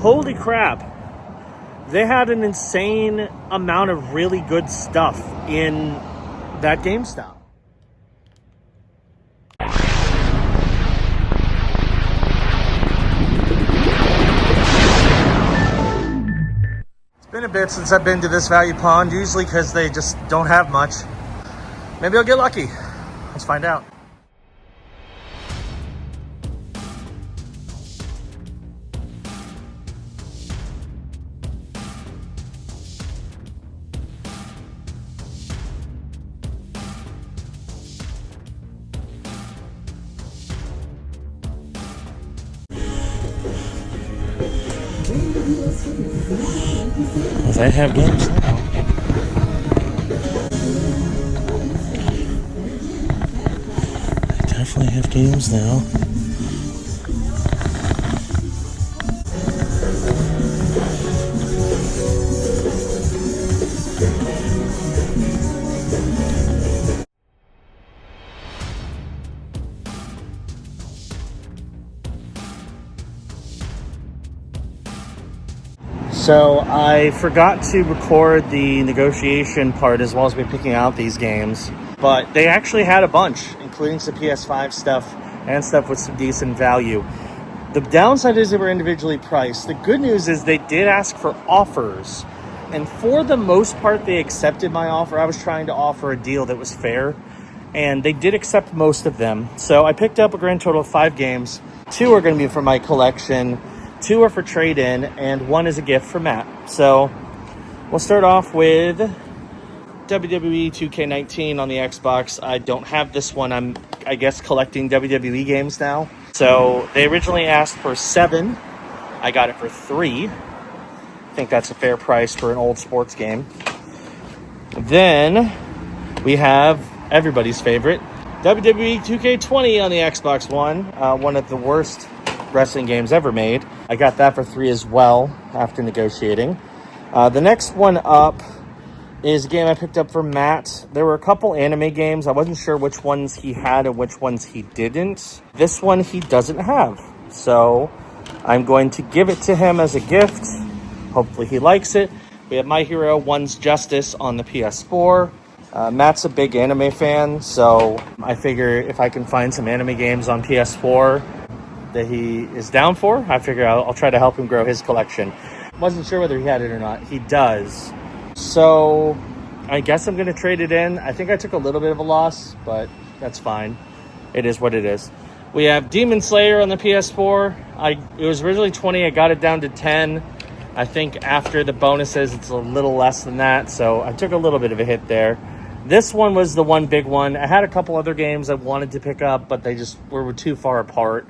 holy crap, they had an insane amount of really good stuff in that GameStop. It's been a bit since I've been to this value pond, usually because they just don't have much. Maybe I'll get lucky. Let's find out. They have games now. They definitely have games now. So I forgot to record the negotiation part as well as me picking out these games, but they actually had a bunch, including some PS5 stuff and stuff with some decent value. The downside is they were individually priced. The good news is they did ask for offers, and for the most part they accepted my offer. I was trying to offer a deal that was fair, and they did accept most of them. So I picked up a grand total of 5 games. 2 are going to be for my collection, 2 are for trade-in, and 1 is a gift for Matt. So we'll start off with WWE 2K19 on the Xbox. I don't have this one. I'm, I guess, collecting WWE games now. So they originally asked for 7. I got it for 3. I think that's a fair price for an old sports game. Then we have everybody's favorite, WWE 2K20 on the Xbox One. One of the worst wrestling games ever made. I got that for 3 as well after negotiating. The next one up is a game I picked up for Matt. There were a couple anime games. I wasn't sure which ones he had and which ones he didn't. This one he doesn't have. So I'm going to give it to him as a gift. Hopefully he likes it. We have My Hero One's Justice on the PS4. Matt's a big anime fan, so I figure if I can find some anime games on PS4 that he is down for, I figure I'll try to help him grow his collection. Wasn't sure whether he had it or not. He does. So I guess I'm going to trade it in. I think I took a little bit of a loss, but that's fine. It is what it is. We have Demon Slayer on the PS4. It was originally 20. I got it down to 10. I think after the bonuses, it's a little less than that. So I took a little bit of a hit there. This one was the one big one. I had a couple other games I wanted to pick up, but they just were too far apart.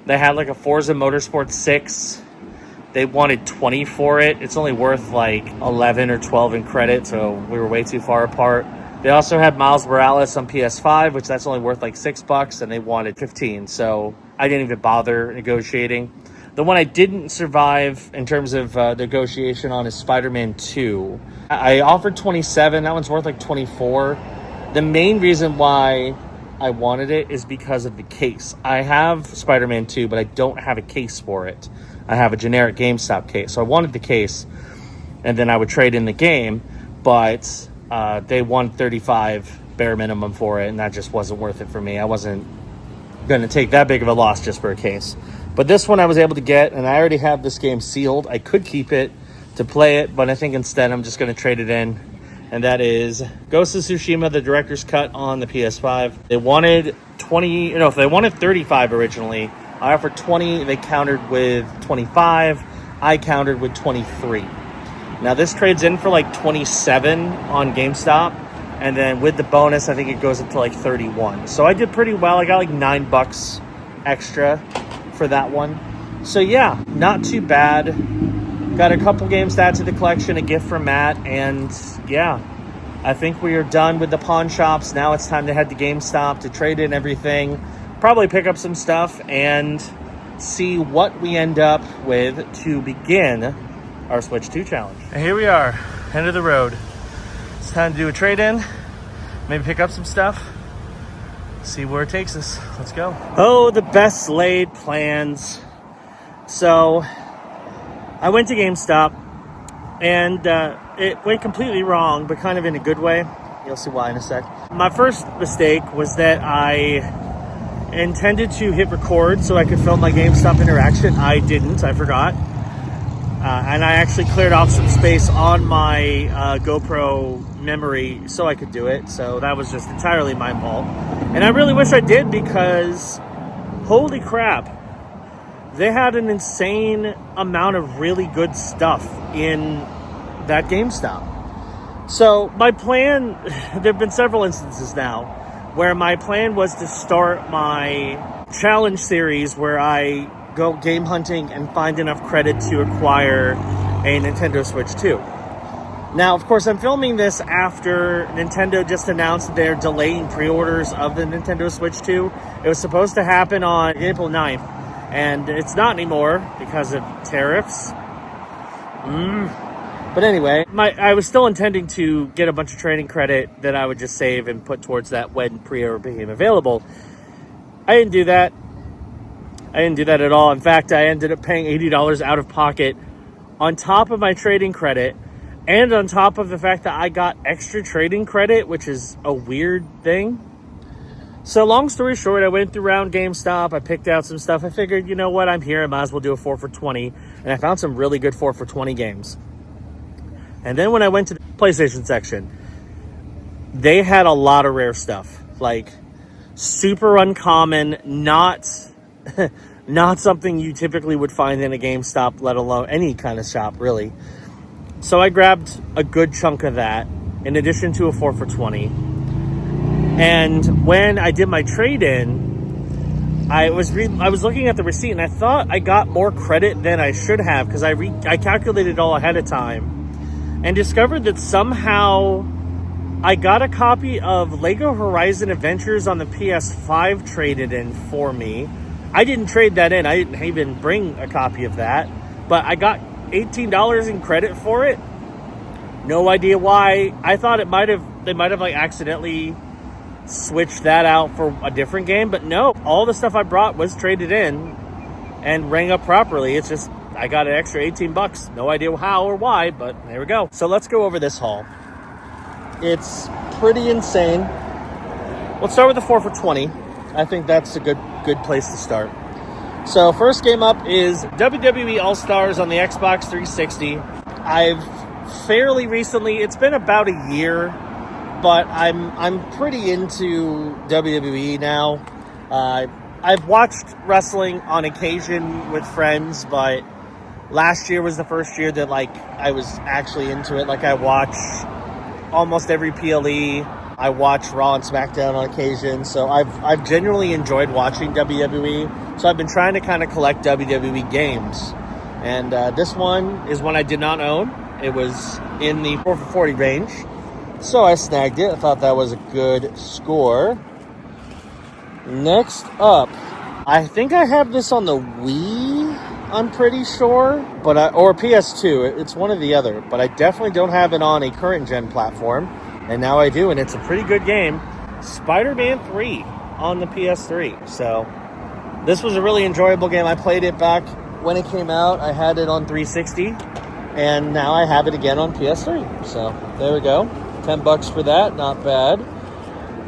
They had like a Forza Motorsport 6. They wanted 20 for it. It's only worth like 11 or 12 in credit, so we were way too far apart. They also had Miles Morales on PS5, which that's only worth like $6, and they wanted 15. So I didn't even bother negotiating. The one I didn't survive in terms of negotiation on is Spider-Man 2. I offered 27. That one's worth like 24. The main reason why I wanted it is because of the case. I have Spider-Man 2, but I don't have a case for it. I have a generic GameStop case. So I wanted the case, and then I would trade in the game, but they wanted 35 bare minimum for it, and that just wasn't worth it for me. I wasn't going to take that big of a loss just for a case. But this one I was able to get, and I already have this game sealed. I could keep it to play it, but I think instead I'm just going to trade it in. And that is Ghost of Tsushima, the director's cut on the PS5. They wanted 20, if they wanted 35 originally. I offered 20, they countered with 25. I countered with 23. Now this trades in for like 27 on GameStop. And then with the bonus, I think it goes up to like 31. So I did pretty well. I got like $9 extra for that one. So yeah, not too bad. Got a couple games to add to the collection, a gift from Matt, and yeah, I think we are done with the pawn shops. Now it's time to head to GameStop to trade in everything, probably pick up some stuff, and see what we end up with to begin our Switch 2 challenge. And here we are, end of the road. It's time to do a trade-in, maybe pick up some stuff, see where it takes us. Let's go. Oh, the best laid plans. So I went to GameStop, and it went completely wrong, but kind of in a good way. You'll see why in a sec. My first mistake was that I intended to hit record so I could film my GameStop interaction. I didn't. I forgot. And I actually cleared off some space on my GoPro memory so I could do it. So that was just entirely my fault. And I really wish I did, because holy crap, they had an insane amount of really good stuff in that GameStop. So my plan, there have been several instances now where my plan was to start my challenge series where I go game hunting and find enough credit to acquire a Nintendo Switch 2. Now, of course, I'm filming this after Nintendo just announced they're delaying pre-orders of the Nintendo Switch 2. It was supposed to happen on April 9th, and it's not anymore because of tariffs. But anyway, I was still intending to get a bunch of trading credit that I would just save and put towards that when pre-order became available. I didn't do that. I didn't do that at all. In fact, I ended up paying $80 out of pocket on top of my trading credit, and on top of the fact that I got extra trading credit, which is a weird thing. So long story short, I went around GameStop. I picked out some stuff. I figured, you know what, I'm here. I might as well do a 4 for 20. And I found some really good 4 for 20 games. And then when I went to the PlayStation section, they had a lot of rare stuff. Like, super uncommon, not something you typically would find in a GameStop, let alone any kind of shop, really. So I grabbed a good chunk of that, in addition to a 4 for 20. And when I did my trade-in, I was looking at the receipt, and I thought I got more credit than I should have, because I calculated it all ahead of time, and discovered that somehow I got a copy of Lego Horizon Adventures on the PS5 traded in for me. I didn't trade that in. I didn't even bring a copy of that. But I got $18 in credit for it. No idea why. I thought they might have like accidentally switched that out for a different game. But no, all the stuff I brought was traded in and rang up properly. It's just I got an extra $18. No idea how or why, but there we go. So let's go over this haul. It's pretty insane. Let's start with the 4 for 20. I think that's a good place to start. So first game up is WWE All-Stars on the Xbox 360. I've fairly recently, it's been about a year, but I'm pretty into WWE now. I've watched wrestling on occasion with friends, but last year was the first year that I was actually into it. I watch almost every PLE. I watch Raw and SmackDown on occasion, so I've genuinely enjoyed watching WWE. So I've been trying to kind of collect WWE games, and this one is one I did not own. It was in the 4 for 40 range, so I snagged it. I thought that was a good score. Next up, I think I have this on the Wii, I'm pretty sure, or PS2. It's one or the other, but I definitely don't have it on a current gen platform. And now I do, and it's a pretty good game. Spider-Man 3 on the PS3. So this was a really enjoyable game. I played it back when it came out. I had it on 360, and now I have it again on PS3. So there we go. $10 for that, not bad.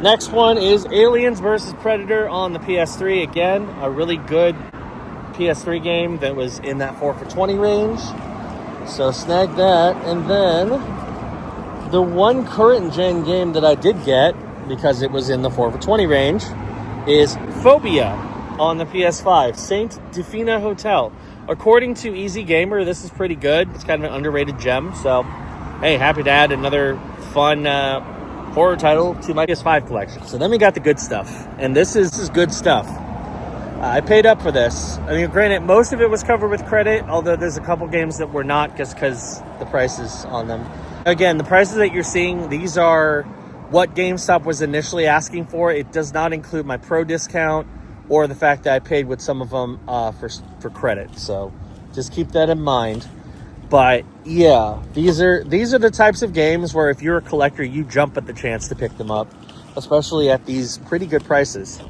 Next one is Aliens vs. Predator on the PS3. Again, a really good PS3 game that was in that 4 for 20 range. So snag that, and then the one current gen game that I did get, because it was in the 4 for 20 range, is Phobia on the PS5. Saint Defina Hotel. According to Easy Gamer, this is pretty good. It's kind of an underrated gem. So, hey, happy to add another fun horror title to my PS5 collection. So then we got the good stuff. And this is good stuff. I paid up for this. I mean, granted, most of it was covered with credit, although there's a couple games that were not, just because the prices on them. Again, the prices that you're seeing, these are what GameStop was initially asking for. It does not include my pro discount or the fact that I paid with some of them for credit. So just keep that in mind. But yeah, these are the types of games where if you're a collector, you jump at the chance to pick them up, especially at these pretty good prices.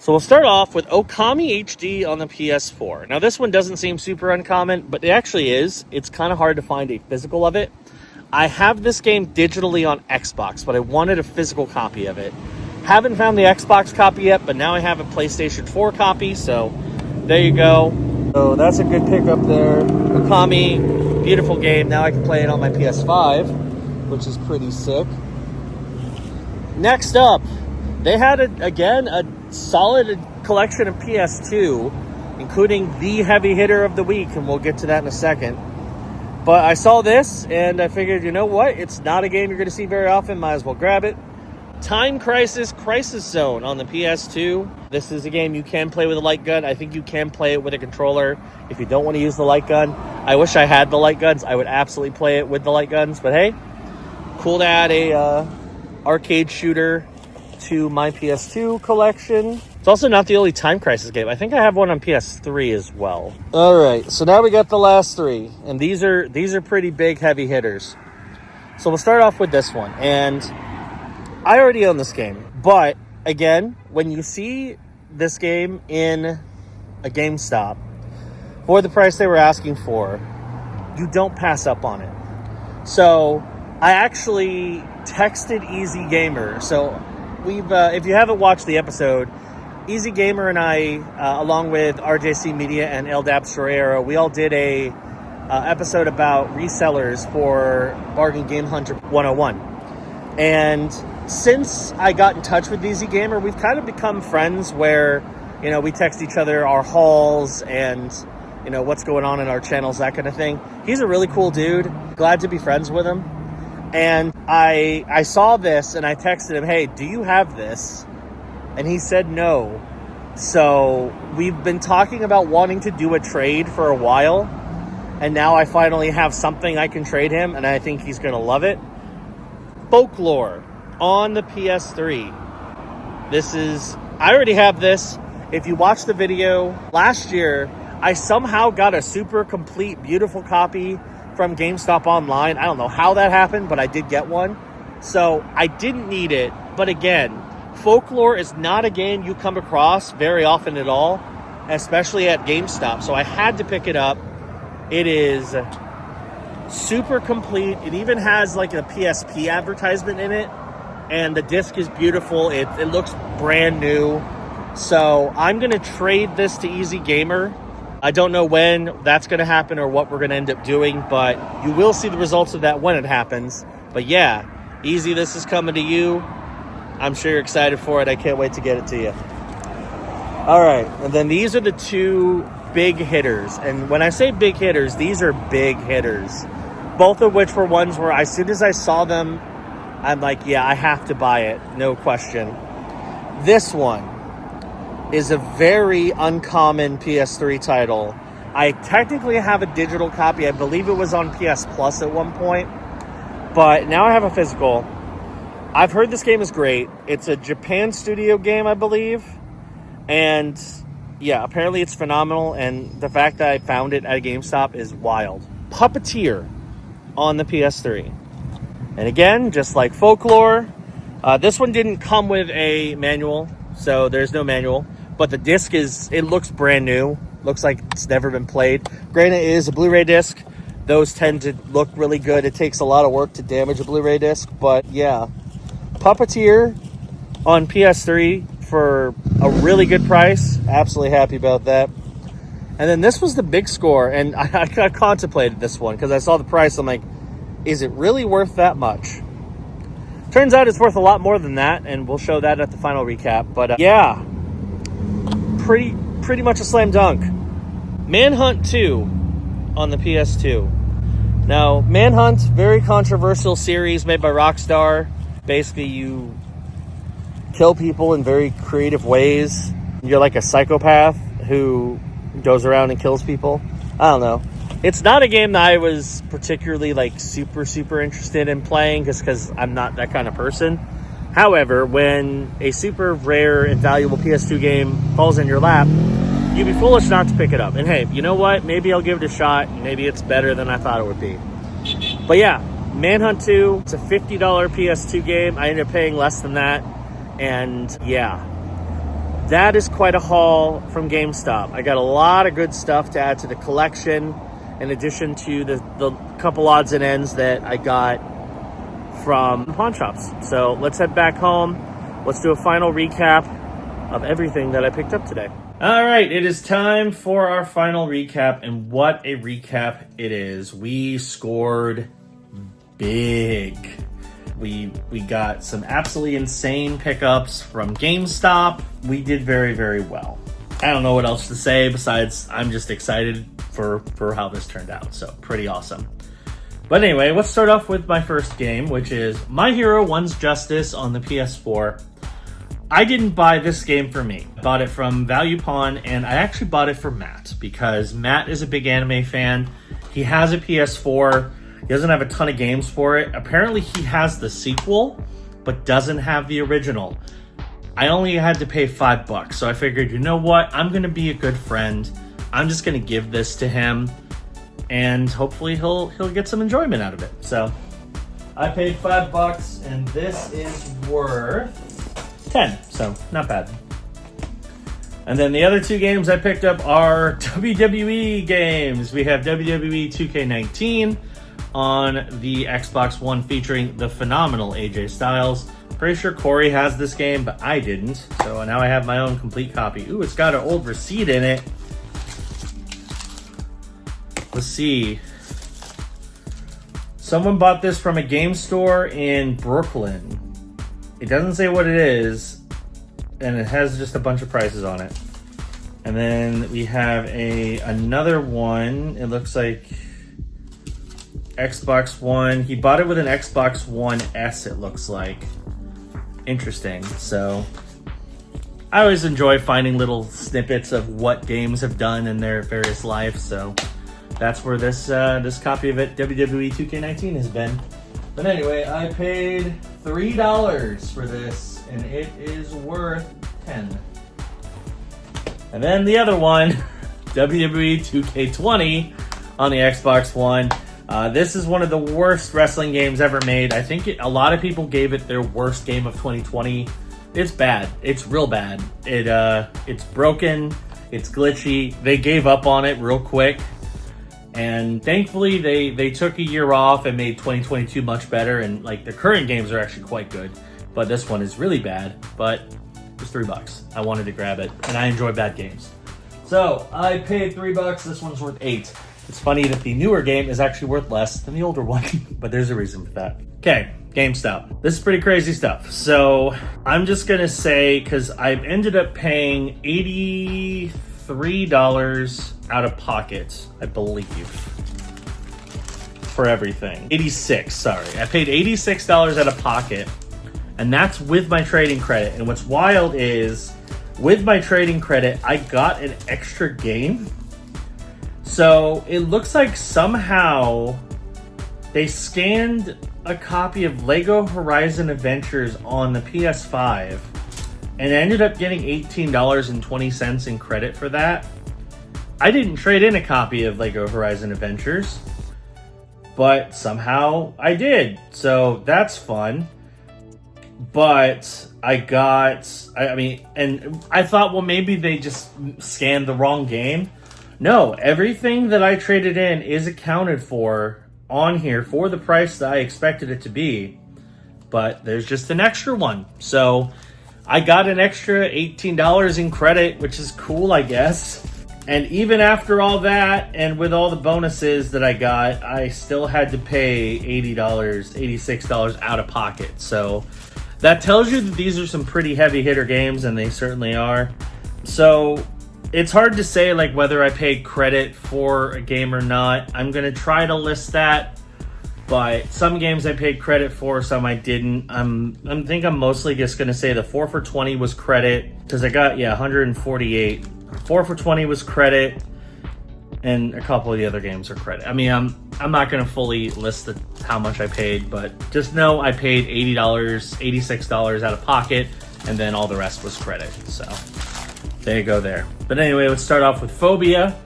So we'll start off with Okami HD on the PS4. Now this one doesn't seem super uncommon, but it actually is. It's kind of hard to find a physical of it. I have this game digitally on Xbox, but I wanted a physical copy of it. Haven't found the Xbox copy yet, but now I have a PlayStation 4 copy, so there you go. So that's a good pickup there. Okami, beautiful game. Now I can play it on my PS5, which is pretty sick. Next up, they had, a solid collection of PS2, including the heavy hitter of the week, and we'll get to that in a second. But I saw this, and I figured, you know what? It's not a game you're going to see very often. Might as well grab it. Time Crisis Crisis Zone on the PS2. This is a game you can play with a light gun. I think you can play it with a controller if you don't want to use the light gun. I wish I had the light guns. I would absolutely play it with the light guns. But hey, cool to add a arcade shooter to my PS2 collection. It's also not the only Time Crisis game. I think I have one on PS3 as well. All right, so now we got the last three, and these are pretty big heavy hitters. So we'll start off with this one, and I already own this game, but again, when you see this game in a GameStop for the price they were asking for, you don't pass up on it. So I actually texted Easy Gamer. So we've, if you haven't watched the episode, Easy Gamer and I, along with RJC Media and LDAP Sorero, we all did a episode about resellers for Bargain Game Hunter 101. And since I got in touch with Easy Gamer, we've kind of become friends where, you know, we text each other our hauls and, you know, what's going on in our channels, that kind of thing. He's a really cool dude. Glad to be friends with him. And I saw this and I texted him, hey, do you have this? And he said no. So we've been talking about wanting to do a trade for a while. And now I finally have something I can trade him, and I think he's going to love it. Folklore on the PS3. I already have this. If you watch the video, last year, I somehow got a super complete, beautiful copy from GameStop online. I don't know how that happened, but I did get one. So I didn't need it. But again, Folklore is not a game you come across very often at all, especially at GameStop. So I had to pick it up. It is super complete. It even has like a PSP advertisement in it. And the disc is beautiful. It looks brand new. So I'm going to trade this to Easy Gamer. I don't know when that's going to happen or what we're going to end up doing, but you will see the results of that when it happens. But yeah, Easy, this is coming to you. I'm sure you're excited for it. I can't wait to get it to you. All right, and then these are the two big hitters. And when I say big hitters, these are big hitters. Both of which were ones where as soon as I saw them, I'm like, yeah, I have to buy it. No question. This one is a very uncommon PS3 title. I technically have a digital copy. I believe it was on PS Plus at one point. But now I have a physical. I've heard this game is great. It's a Japan studio game, I believe. And yeah, apparently it's phenomenal. And the fact that I found it at a GameStop is wild. Puppeteer on the PS3. And again, just like Folklore, this one didn't come with a manual, so there's no manual. But the disc it looks brand new. Looks like it's never been played. Granted, it is a Blu-ray disc. Those tend to look really good. It takes a lot of work to damage a Blu-ray disc, but yeah. Puppeteer on PS3 for a really good price. Absolutely happy about that. And then this was the big score, and I contemplated this one because I saw the price. I'm like, is it really worth that much? Turns out it's worth a lot more than that, and we'll show that at the final recap. But yeah, pretty much a slam dunk. Manhunt 2 on the PS2. Now, Manhunt, very controversial series made by Rockstar. Basically, you kill people in very creative ways. You're like a psychopath who goes around and kills people. I don't know. It's not a game that I was particularly like super interested in playing just because I'm not that kind of person. However, when a super rare and valuable PS2 game falls in your lap, you'd be foolish not to pick it up. And hey, you know what? Maybe I'll give it a shot. Maybe it's better than I thought it would be. But yeah, Manhunt 2, it's a $50 PS2 game. I ended up paying less than that. And yeah, that is quite a haul from GameStop. I got a lot of good stuff to add to the collection, in addition to the couple odds and ends that I got from pawn shops. So let's head back home. Let's do a final recap of everything that I picked up today. All right, it is time for our final recap, and what a recap it is. We scored big. We got some absolutely insane pickups from GameStop. We did very, very well. I don't know what else to say besides I'm just excited for how this turned out. So pretty awesome. But anyway, let's start off with my first game, which is My Hero One's Justice on the PS4. I didn't buy this game for me. I bought it from Value Pawn, and I actually bought it for Matt because Matt is a big anime fan. He has a PS4. He doesn't have a ton of games for it. Apparently he has the sequel, but doesn't have the original. I only had to pay $5, so I figured, you know what? I'm gonna be a good friend. I'm just gonna give this to him, and hopefully he'll get some enjoyment out of it. So I paid $5, and this is worth 10, so not bad. And then the other two games I picked up are WWE games. We have WWE 2K19 on the Xbox One featuring the phenomenal AJ Styles. Pretty sure Corey has this game, but I didn't. So now I have my own complete copy. Ooh, it's got an old receipt in it. Let's see. Someone bought this from a game store in Brooklyn. It doesn't say what it is, and it has just a bunch of prices on it. And then we have another one. It looks like Xbox One. He bought it with an Xbox One S, it looks like. Interesting. So I always enjoy finding little snippets of what games have done in their various lives. So that's where this copy of it, WWE 2K19, has been. But anyway, I paid $3 for this, and it is worth 10. And then the other one, WWE 2K20 on the Xbox One. This is one of the worst wrestling games ever made. I think a lot of people gave it their worst game of 2020. It's bad. It's real bad. It's broken. It's glitchy. They gave up on it real quick. And thankfully, they took a year off and made 2022 much better. And like the current games are actually quite good, but this one is really bad. But it was $3. I wanted to grab it, and I enjoy bad games, so I paid $3. This one's worth $8. It's funny that the newer game is actually worth less than the older one, but there's a reason for that. Okay, GameStop. This is pretty crazy stuff. So I'm just gonna say, because I've ended up paying $83 out of pocket, I believe, for everything. 86, sorry. I paid $86 out of pocket, and that's with my trading credit. And what's wild is, with my trading credit, I got an extra game. So it looks like somehow they scanned a copy of Lego Horizon Adventures on the PS5 and ended up getting $18.20 in credit for that. I didn't trade in a copy of Lego Horizon Adventures, but somehow I did. So that's fun. But I mean, and I thought, well, maybe they just scanned the wrong game. No, everything that I traded in is accounted for on here for the price that I expected it to be. But there's just an extra one. So I got an extra $18 in credit, which is cool, I guess. And even after all that, and with all the bonuses that I got, I still had to pay $80, $86 out of pocket. So that tells you that these are some pretty heavy hitter games, and they certainly are. So it's hard to say like whether I paid credit for a game or not. I'm going to try to list that, but some games I paid credit for, some I didn't. I think I'm mostly just going to say the 4 for 20 was credit, because I got 148. 4 for 20 was credit, and a couple of the other games are credit. I mean, I'm not going to fully list how much I paid, but just know I paid $80, $86 out of pocket, and then all the rest was credit. So there you go there. But anyway, let's start off with Phobia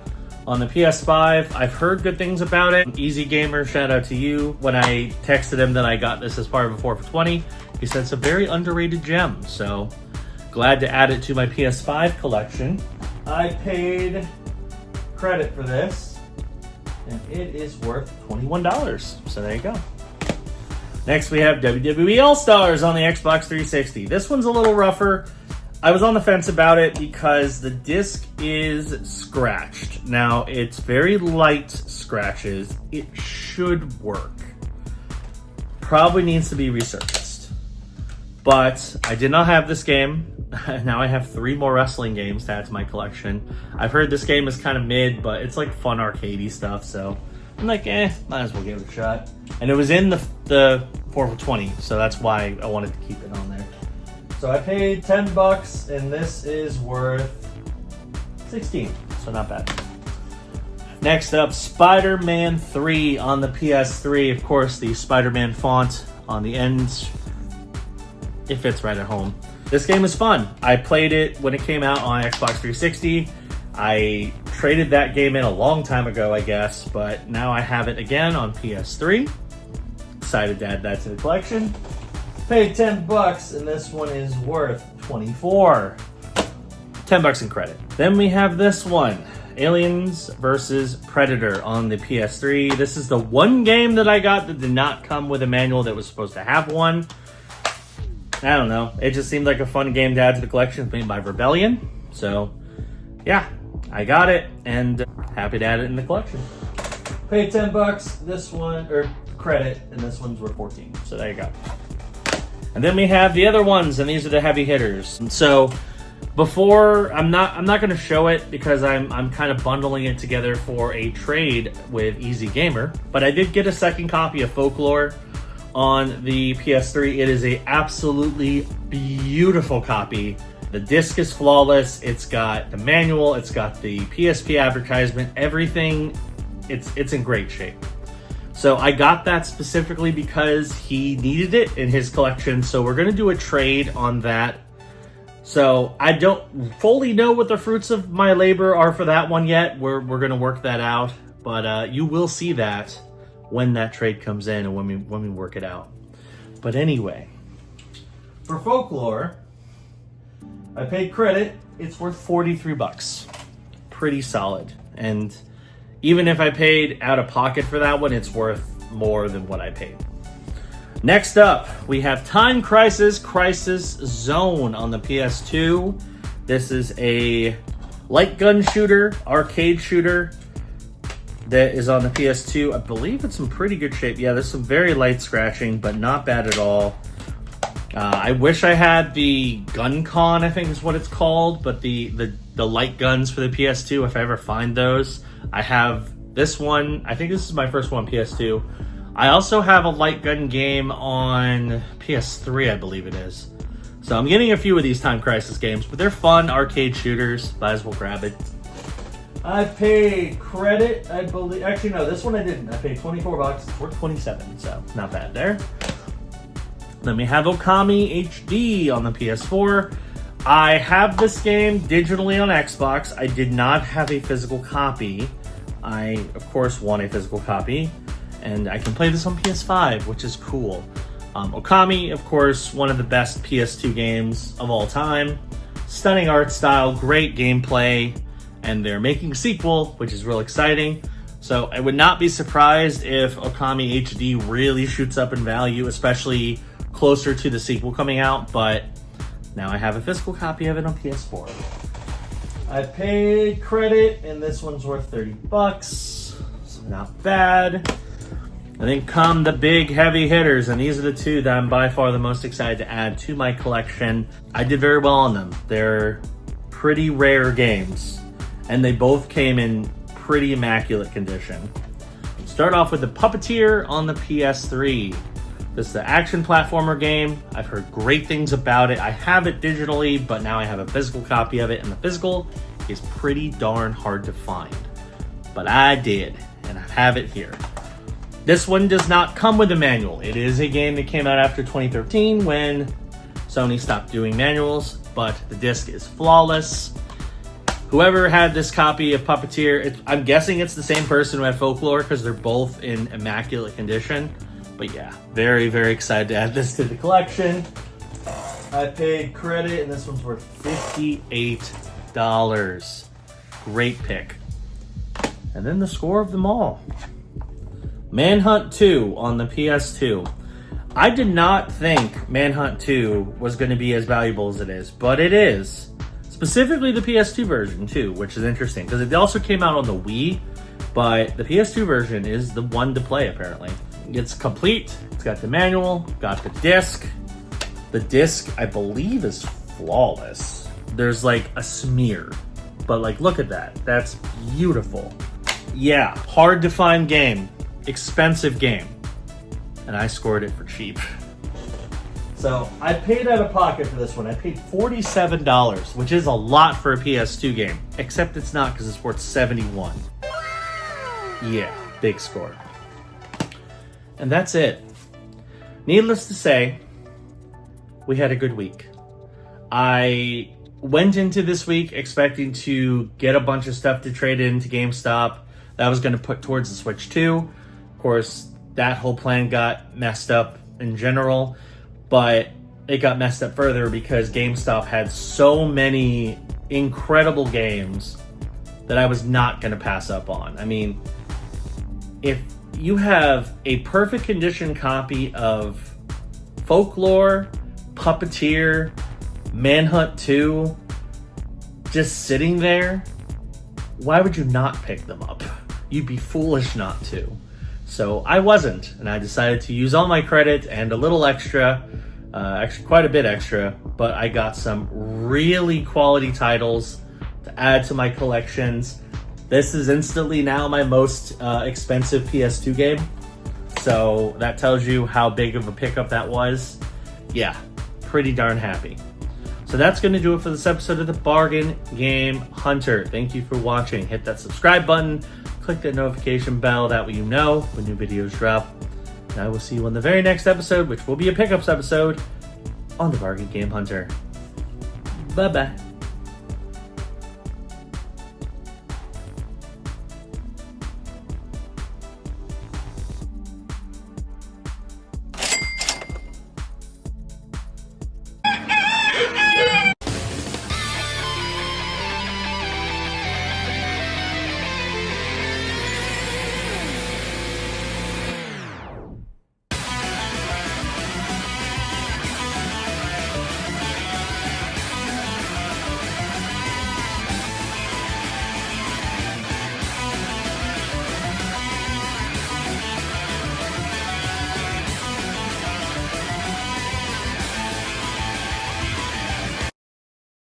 on the PS5. I've heard good things about it. Easy Gamer, shout out to you. When I texted him that I got this as part of a 4 for 20, he said it's a very underrated gem. So glad to add it to my PS5 collection. I paid credit for this, and it is worth $21. So there you go. Next, we have WWE All-Stars on the Xbox 360. This one's a little rougher. I was on the fence about it because the disc is scratched. Now, it's very light scratches. It should work. Probably needs to be resurfaced. But I did not have this game. Now I have 3 more wrestling games to add to my collection. I've heard this game is kind of mid, but it's like fun arcadey stuff, so I'm like, might as well give it a shot. And it was in the 4 for $20, so that's why I wanted to keep it on there. So I paid $10, and this is worth $16, so not bad. Next up, Spider-Man 3 on the PS3. Of course, the Spider-Man font on the end. It fits right at home. This game is fun. I played it when it came out on Xbox 360. I traded that game in a long time ago, I guess, but now I have it again on PS3. Excited to add that to the collection. Paid $10, and this one is worth $24. $10 in credit. Then we have this one, Aliens vs. Predator on the PS3. This is the one game that I got that did not come with a manual that was supposed to have one. I don't know. It just seemed like a fun game to add to the collection made by Rebellion. So, yeah, I got it, and happy to add it in the collection. Paid $10, this one, or credit, and this one's worth $14. So there you go. And then we have the other ones, and these are the heavy hitters. And so before, I'm not going to show it because I'm kind of bundling it together for a trade with Easy Gamer. But I did get a second copy of Folklore on the PS3. It is a absolutely beautiful copy. The disc is flawless. It's got the manual. It's got the PSP advertisement. Everything. It's in great shape. So I got that specifically because he needed it in his collection. So we're going to do a trade on that. So I don't fully know what the fruits of my labor are for that one yet. We're going to work that out. But you will see that when that trade comes in and when we work it out. But anyway, for Folklore, I paid credit. It's worth $43. Pretty solid. And even if I paid out of pocket for that one, it's worth more than what I paid. Next up, we have Time Crisis Zone on the PS2. This is a light gun shooter, arcade shooter that is on the PS2. I believe it's in pretty good shape. Yeah, there's some very light scratching, but not bad at all. I wish I had the Gun Con, I think is what it's called, but the light guns for the PS2, if I ever find those. I have this one. I think this is my first one on PS2. I also have a light gun game on PS3, I believe it is. So I'm getting a few of these Time Crisis games, but they're fun arcade shooters. Might as well grab it. I paid credit, I believe. Actually, no, this one I didn't. I paid $24. It's worth $27, so not bad there. Then we have Okami HD on the PS4. I have this game digitally on Xbox. I did not have a physical copy. I, of course, want a physical copy. And I can play this on PS5, which is cool. Okami, of course, one of the best PS2 games of all time. Stunning art style, great gameplay. And they're making a sequel, which is real exciting. So I would not be surprised if Okami HD really shoots up in value, especially closer to the sequel coming out. But now I have a physical copy of it on PS4. I paid credit, and this one's worth $30. So not bad. And then come the big heavy hitters, and these are the two that I'm by far the most excited to add to my collection. I did very well on them. They're pretty rare games, and they both came in pretty immaculate condition. Start off with the Puppeteer on the PS3. This is the action platformer game. I've heard great things about it. I have it digitally, but now I have a physical copy of it, and the physical is pretty darn hard to find. But I did, and I have it here. This one does not come with a manual. It is a game that came out after 2013 when Sony stopped doing manuals, but the disc is flawless. Whoever had this copy of Puppeteer, I'm guessing it's the same person who had Folklore because they're both in immaculate condition. But yeah, very, very excited to add this to the collection. I paid credit, and this one's worth $58. Great pick. And then the score of them all. Manhunt 2 on the PS2. I did not think Manhunt 2 was going to be as valuable as it is, but it is. Specifically the PS2 version too, which is interesting because it also came out on the Wii, but the PS2 version is the one to play apparently. It's complete, it's got the manual, got the disc. The disc, I believe, is flawless. There's like a smear, but like look at that, that's beautiful. Yeah, hard to find game, expensive game. And I scored it for cheap. So I paid out of pocket for this one. I paid $47, which is a lot for a PS2 game, except it's not because it's worth $71. Yeah, big score. And that's it. Needless to say, we had a good week. I went into this week expecting to get a bunch of stuff to trade into GameStop that I was going to put towards the Switch 2. Of course, that whole plan got messed up in general, but it got messed up further because GameStop had so many incredible games that I was not going to pass up on. I mean, if you have a perfect condition copy of Folklore, Puppeteer, Manhunt 2 just sitting there, why would you not pick them up? You'd be foolish not to. So I wasn't, and I decided to use all my credit and a little extra, actually quite a bit extra, but I got some really quality titles to add to my collections. This is instantly now my most expensive PS2 game, so that tells you how big of a pickup that was. Yeah, pretty darn happy. So that's going to do it for this episode of the Bargain Game Hunter. Thank you for watching. Hit that subscribe button. Click that notification bell, that way you know when new videos drop. And I will see you on the very next episode, which will be a pickups episode on the Bargain Game Hunter. Bye-bye.